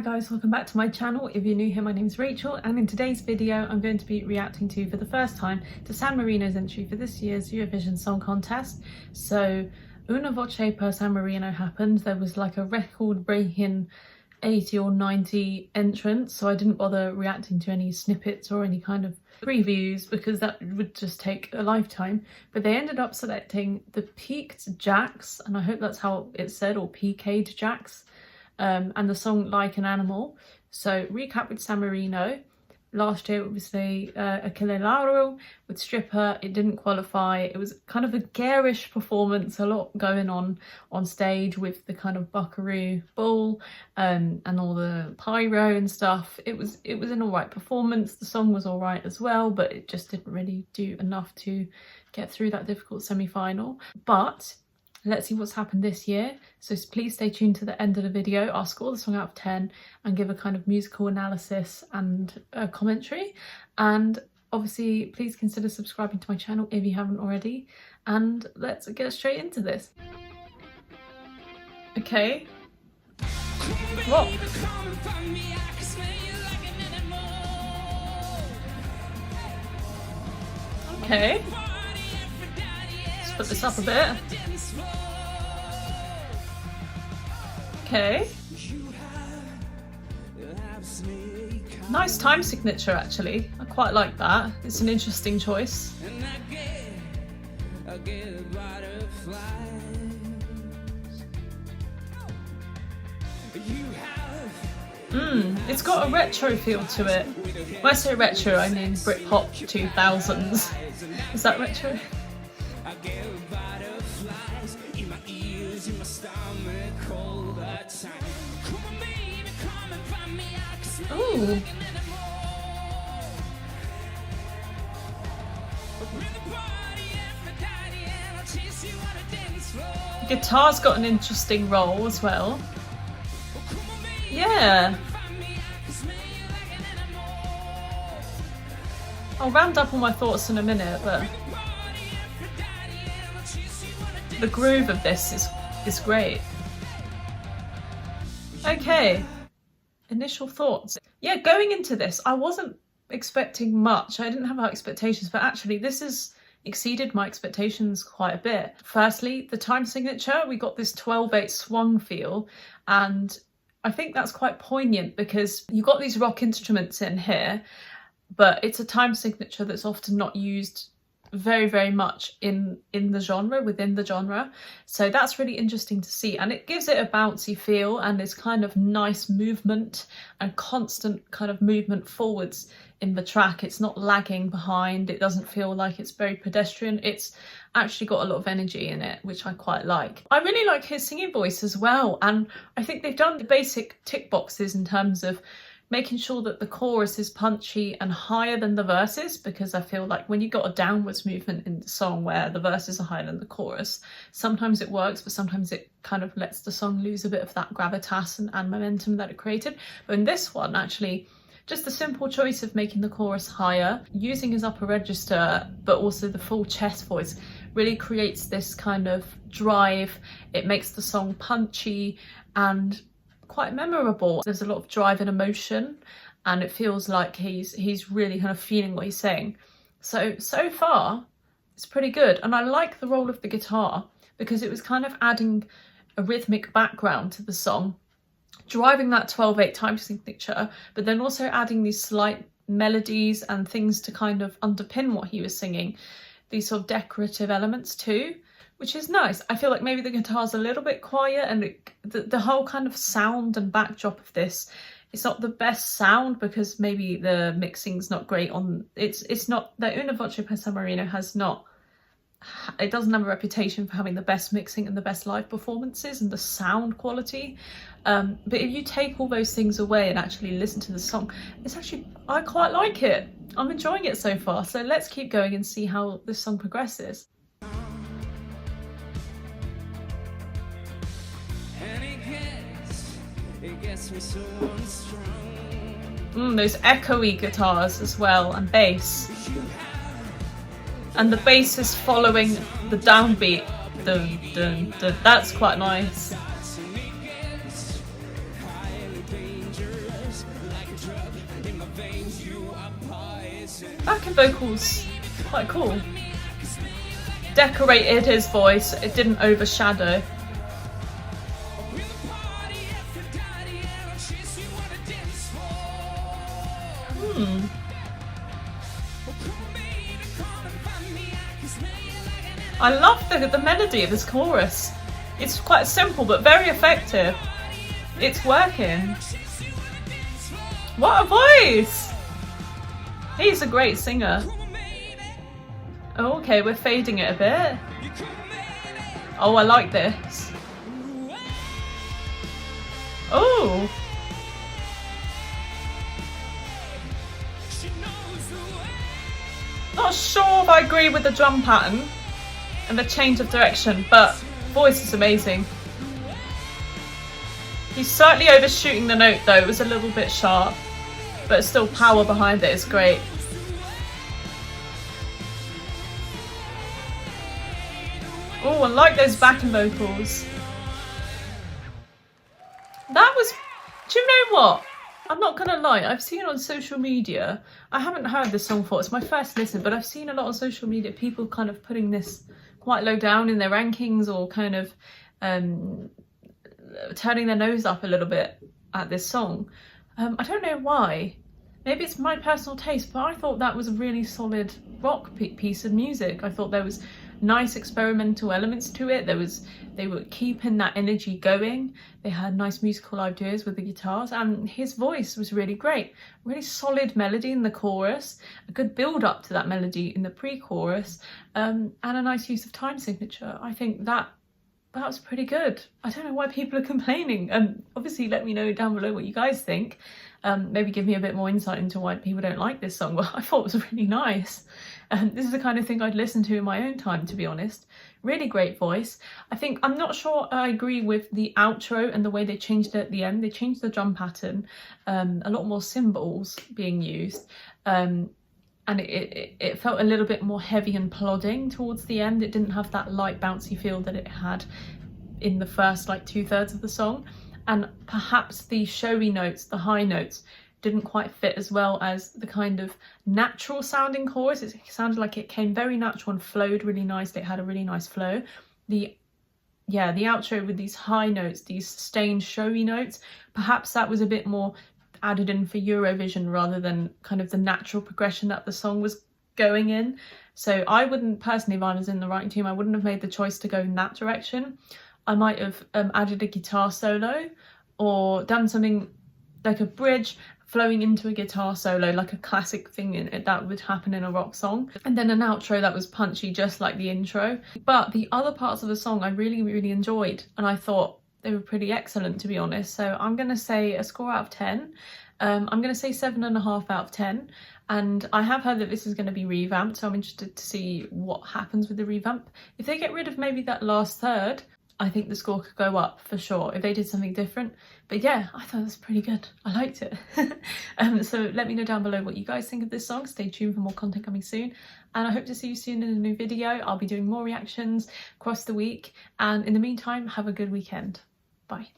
Hi guys, welcome back to my channel. If you're new here, my name is Rachel, and in today's video I'm going to be reacting to, for the first time, to San Marino's entry for this year's Eurovision Song Contest. So Una Voce per San Marino happened. There was like a record-breaking 80 or 90 entrants, so I didn't bother reacting to any snippets or any kind of previews because that would just take a lifetime. But they ended up selecting the Piqued Jacks, and I hope that's how it's said, or Piqued Jacks, and the song Like an Animal. So recap with San Marino. Last year it was the Aquilelaro with Stripper. It didn't qualify. It was kind of a garish performance, a lot going on stage with the kind of buckaroo ball and all the pyro and stuff. It was an alright performance. The song was alright as well, but it just didn't really do enough to get through that difficult semi-final. But let's see what's happened this year. So please stay tuned to the end of the video. I'll score the song out of 10 and give a kind of musical analysis and a commentary. And obviously, please consider subscribing to my channel if you haven't already. And let's get straight into this. Okay. Whoa. Okay. Let's put this up a bit. Okay. Nice time signature, actually. I quite like that. It's an interesting choice. It's got a retro feel to it. When I say retro, I mean Britpop 2000s. Is that retro? Ooh. Guitar's got an interesting role as well. Yeah. I'll round up all my thoughts in a minute, but the groove of this is great. Okay. Initial thoughts. Yeah, going into this, I wasn't expecting much. I didn't have high expectations, but actually this has exceeded my expectations quite a bit. Firstly, the time signature, we got this 12/8 swung feel, and I think that's quite poignant because you've got these rock instruments in here, but it's a time signature that's often not used very much in the genre, within the genre. So that's really interesting to see, and it gives it a bouncy feel and this kind of nice movement and constant kind of movement forwards in the track. It's not lagging behind. It doesn't feel like it's very pedestrian. It's actually got a lot of energy in it, which I quite like. I really like his singing voice as well, and I think they've done the basic tick boxes in terms of making sure that the chorus is punchy and higher than the verses, because I feel like when you got a downwards movement in the song where the verses are higher than the chorus, sometimes it works, but sometimes it kind of lets the song lose a bit of that gravitas and momentum that it created. But in this one, actually, just the simple choice of making the chorus higher, using his upper register, but also the full chest voice, really creates this kind of drive. It makes the song punchy and quite memorable. There's a lot of drive and emotion, and it feels like he's really kind of feeling what he's saying. So far it's pretty good, and I like the role of the guitar because it was kind of adding a rhythmic background to the song, driving that 12/8 time signature, but then also adding these slight melodies and things to kind of underpin what he was singing, these sort of decorative elements too, which is nice. I feel like maybe the guitar's a little bit quiet, and the whole kind of sound and backdrop of this, it's not the best sound because maybe the mixing's not great on, it's not, the Una Voce per San Marino it doesn't have a reputation for having the best mixing and the best live performances and the sound quality. But if you take all those things away and actually listen to the song, it's actually, I quite like it. I'm enjoying it so far. So let's keep going and see how this song progresses. Those echoey guitars as well, and bass. And the bass is following the downbeat. Dun, dun, dun. That's quite nice. Backing vocals, quite cool. Decorated his voice, it didn't overshadow. I love the melody of this chorus. It's quite simple but very effective. It's working. What a voice! He's a great singer. Oh, okay, we're fading it a bit. Oh, I like this. Oh! Not sure if I agree with the drum pattern and the change of direction, but voice is amazing. He's slightly overshooting the note though, it was a little bit sharp, but still power behind it is great. Oh, I like those backing vocals. That was, do you know what? I'm not gonna lie, I've seen on social media, I haven't heard this song before, it's my first listen, but I've seen a lot on social media, people kind of putting this quite low down in their rankings or kind of turning their nose up a little bit at this song. I don't know why. Maybe it's my personal taste, but I thought that was a really solid rock piece of music. I thought there was nice experimental elements to it. They were keeping that energy going. They had nice musical ideas with the guitars, and his voice was really great. Really solid melody in the chorus, a good build up to that melody in the pre-chorus, and a nice use of time signature. I think that was pretty good. I don't know why people are complaining. Obviously let me know down below what you guys think. Maybe give me a bit more insight into why people don't like this song. Well, I thought it was really nice. This is the kind of thing I'd listen to in my own time, to be honest. Really great voice. I'm not sure I agree with the outro and the way they changed it at the end. They changed the drum pattern, a lot more cymbals being used. And it felt a little bit more heavy and plodding towards the end. It didn't have that light bouncy feel that it had in the first like 2/3 of the song. And perhaps the showy notes, the high notes, didn't quite fit as well as the kind of natural sounding chorus. It sounded like it came very natural and flowed really nicely. It had a really nice flow. The outro with these high notes, these sustained showy notes, perhaps that was a bit more added in for Eurovision rather than kind of the natural progression that the song was going in. So I wouldn't personally, if I was in the writing team, I wouldn't have made the choice to go in that direction. I might have added a guitar solo or done something like a bridge flowing into a guitar solo, like a classic thing that would happen in a rock song, and then an outro that was punchy just like the intro. But the other parts of the song I really, really enjoyed, and I thought they were pretty excellent, to be honest. So I'm going to say a score out of 10. I'm going to say 7.5 out of 10. And I have heard that this is going to be revamped, so I'm interested to see what happens with the revamp. If they get rid of maybe that last third, I think the score could go up for sure if they did something different. But yeah, I thought it was pretty good. I liked it. So let me know down below what you guys think of this song. Stay tuned for more content coming soon. And I hope to see you soon in a new video. I'll be doing more reactions across the week. And in the meantime, have a good weekend. Bye.